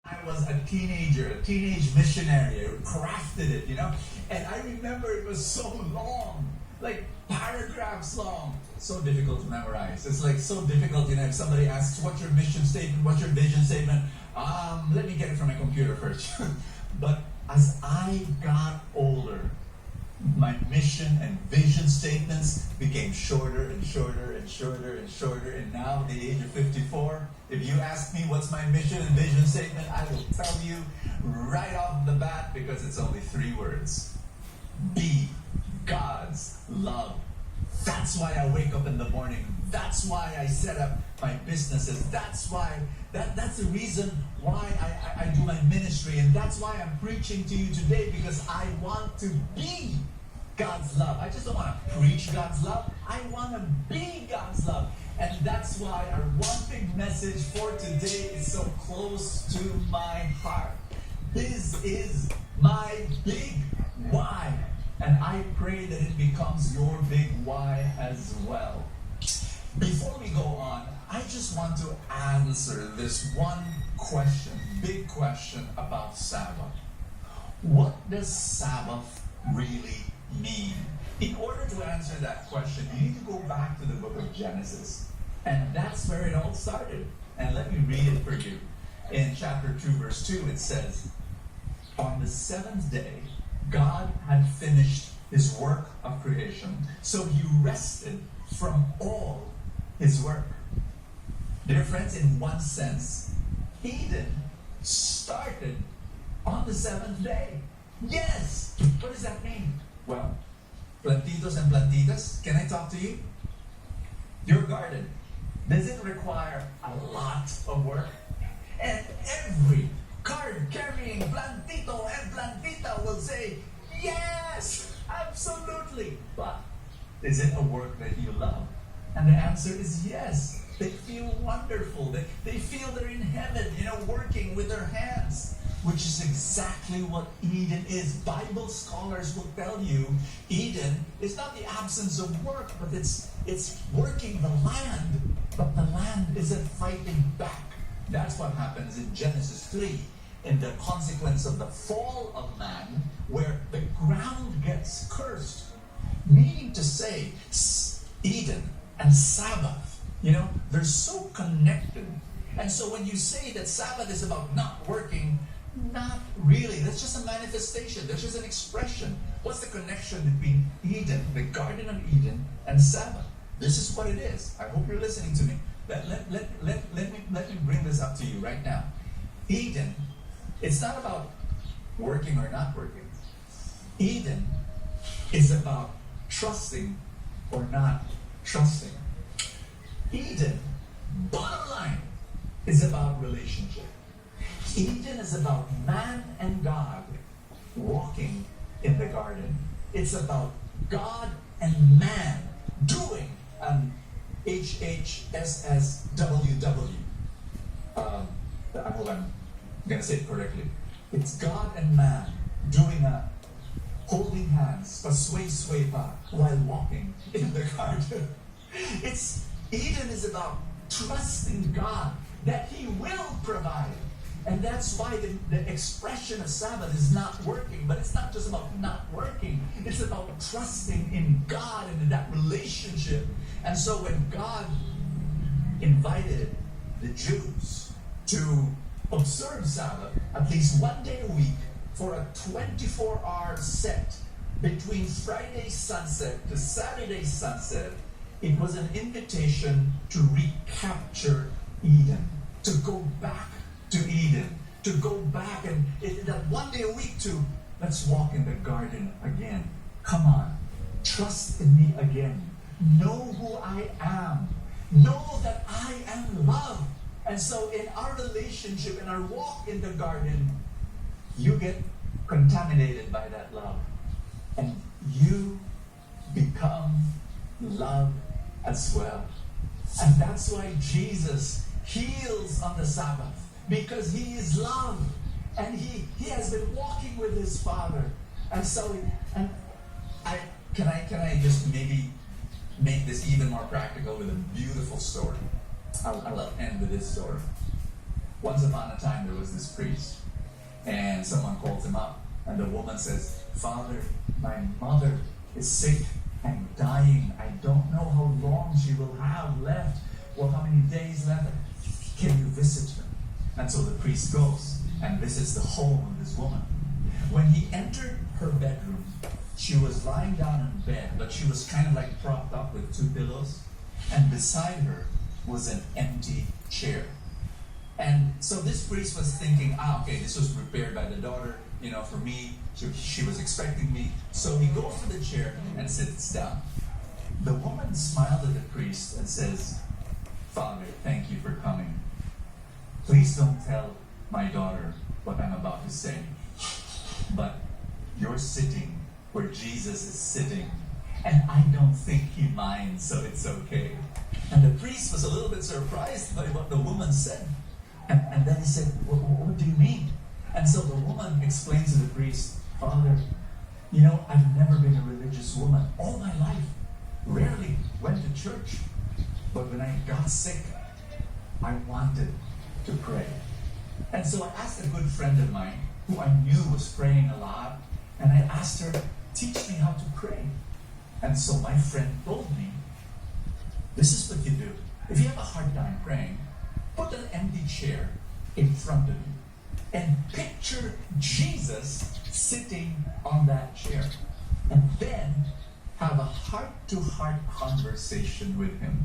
I was a teenager, a teenage missionary. I crafted it, And I remember it was so long, like paragraphs long. So difficult to memorize. It's like so difficult, if somebody asks, what's your mission statement? What's your vision statement? Let me get it from my computer first. But as I got older, my mission and vision statements became shorter and shorter and shorter and shorter. And now at the age of 54, if you ask me what's my mission and vision statement, I will tell you right off the bat, because it's only 3 words. Be God's love. That's why I wake up in the morning. That's why I set up my businesses. That's the reason why I do my ministry. And that's why I'm preaching to you today, because I want to be God's love. I just don't want to preach God's love. I want to be God's love. And that's why our one big message for today is so close to my heart. This is my big why. And I pray that it becomes your big why as well. Before we go on, I just want to answer this one question, big question about Sabbath. What does Sabbath really mean? In order to answer that question, you need to go back to the book of Genesis. And that's where it all started. And let me read it for you. In chapter 2, verse 2, it says, on the 7th day, God had finished his work of creation, so he rested from all his work. Dear friends, in one sense, Eden started on the 7th day. Yes! What does that mean? Well, plantitos and plantitas, can I talk to you? Your garden, does it require a lot of work? And every card-carrying plantito and plantita will say, yes, absolutely. But is it a work that you love? And the answer is yes. They feel wonderful. They feel they're in heaven, working with their hands, which is exactly what Eden is. Bible scholars will tell you Eden is not the absence of work, but it's working the land, but the land isn't fighting back. That's what happens in Genesis 3, in the consequence of the fall of man, where the ground gets cursed. Meaning to say, Eden and Sabbath, they're so connected. And so when you say that Sabbath is about not working, not really. That's just a manifestation. That's just an expression. What's the connection between Eden, the Garden of Eden, and Sabbath? This is what it is. I hope you're listening to me. Let me bring this up to you right now. Eden, it's not about working or not working. Eden is about trusting or not trusting. Eden, bottom line, is about relationship. Eden is about man and God walking in the garden. It's about God and man doing an HHSSWW. I hope I'm going to say it correctly. It's God and man doing a holding hands, a sway pa, while walking in the garden. Eden is about trusting God that he will provide. And that's why the expression of Sabbath is not working. But it's not just about not working. It's about trusting in God and in that relationship. And so when God invited the Jews to observe Sabbath at least one day a week for a 24-hour set between Friday sunset to Saturday sunset, it was an invitation to recapture Eden, to go back to Eden, to go back and that one day a week to let's walk in the garden again. Come on, trust in me again. Know who I am. Know that I am love. And so in our relationship, in our walk in the garden, you get contaminated by that love. And you become love as well. And that's why Jesus heals on the Sabbath. Because he is love. And he has been walking with his Father. And so, can I just maybe make this even more practical with a beautiful story? I'll end with this story. Once upon a time, there was this priest, and someone calls him up, and the woman says, "Father, my mother is sick and dying. I don't know how long she will have left, or how many days left. Can you visit her?" And so the priest goes and visits the home of this woman. When he entered her bedroom, she was lying down in bed, but she was kind of like propped up with 2 pillows, and beside her was an empty chair. And so this priest was thinking, okay, this was prepared by the daughter, for me. She was expecting me. So he goes to the chair and sits down. The woman smiled at the priest and says, "Father, thank you for coming. Please don't tell my daughter what I'm about to say. But you're sitting where Jesus is sitting, and I don't think he minds, so it's okay." And the priest was a little bit surprised by what the woman said. And then he said, what do you mean? And so the woman explains to the priest, "Father, I've never been a religious woman all my life. Rarely went to church. But when I got sick, I wanted to pray. And so I asked a good friend of mine, who I knew was praying a lot, and I asked her, teach me how to pray. And so my friend told me, this is what you do. If you have a hard time praying, put an empty chair in front of you and picture Jesus sitting on that chair. And then have a heart-to-heart conversation with him.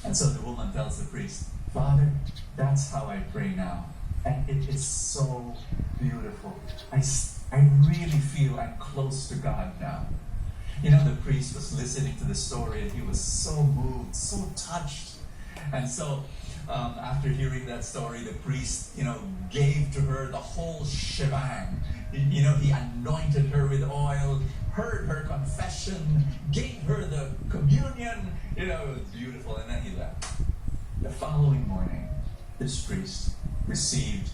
And so the woman tells the priest, "Father, that's how I pray now. And it is so beautiful. I really feel I'm close to God now." The priest was listening to the story and he was so moved, so touched. And so after hearing that story, the priest, gave to her the whole shebang. He anointed her with oil, heard her confession, gave her the communion. It was beautiful, and then he left. The following morning, this priest received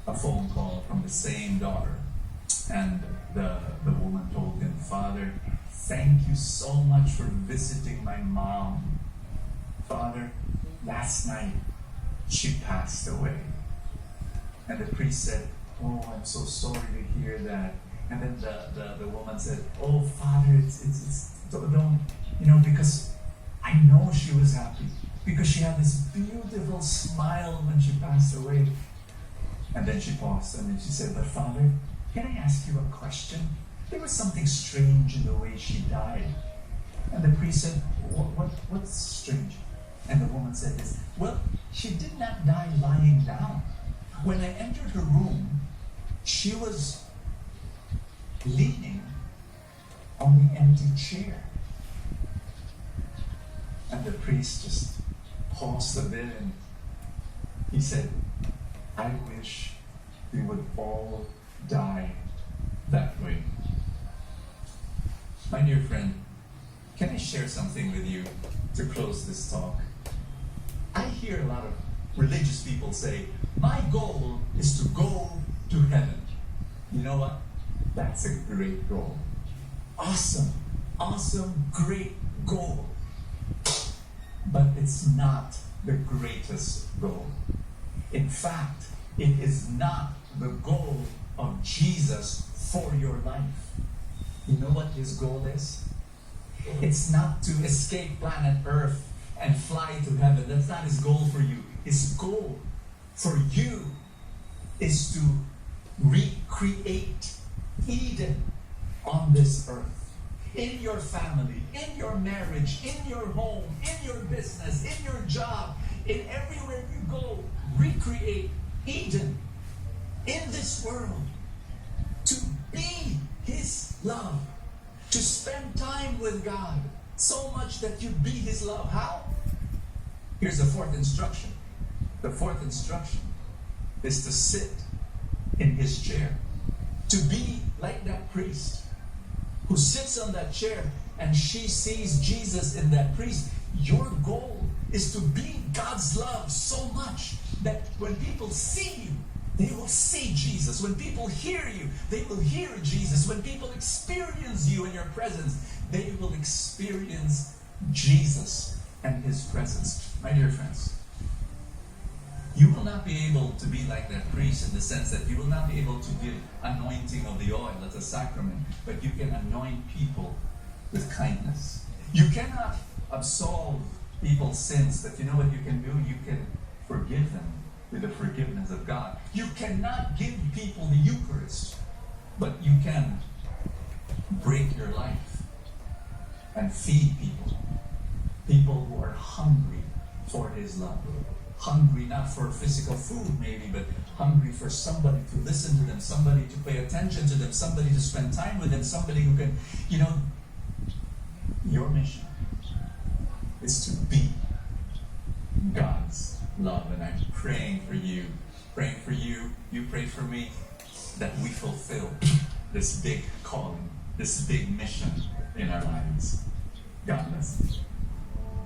a phone call from the same daughter, and the woman told him, "Father, thank you so much for visiting my mom. Father, last night she passed away." And the priest said, "Oh, I'm so sorry to hear that." And then the woman said, "Oh, Father, don't, because I know she was happy, because she had this beautiful smile when she passed away." And then she paused and then she said, "But Father, can I ask you a question? There was something strange in the way she died." And the priest said, what's strange? And the woman said this, "Well, she did not die lying down. When I entered her room, she was leaning on the empty chair." And the priest just paused a bit and he said, "I wish we would all die that way." My dear friend, can I share something with you to close this talk? I hear a lot of religious people say, "My goal is to go to heaven." You know what? That's a great goal. Awesome, great goal. But it's not the greatest goal. In fact, it is not the goal of Jesus for your life. You know what his goal is? It's not to escape planet Earth and fly to heaven. That's not his goal for you. His goal for you is to recreate Eden on this earth. In your family, in your marriage, in your home, in your business, in your job, in everywhere you go, recreate Eden in this world. To be his love. To spend time with God so much that you be his love. How? Here's the fourth instruction. The fourth instruction is to sit in his chair. To be like that priest who sits on that chair and she sees Jesus in that priest. Your goal is to be God's love so much that when people see you, they will see Jesus. When people hear you, they will hear Jesus. When people experience you in your presence, they will experience Jesus and his presence. My dear friends, You will not be able to be like that priest in the sense that you will not be able to give anointing of the oil as a sacrament, but you can anoint people with kindness. You cannot absolve people's sins, but you know what you can do? You can forgive them with the forgiveness of God. You cannot give people the Eucharist, but you can break your life and feed people. People who are hungry for His love. Hungry not for physical food maybe, but hungry for somebody to listen to them, somebody to pay attention to them, somebody to spend time with them, somebody who can, your mission is to be God's love. And I'm praying for you, you pray for me, that we fulfill this big calling, this big mission in our lives. God bless you.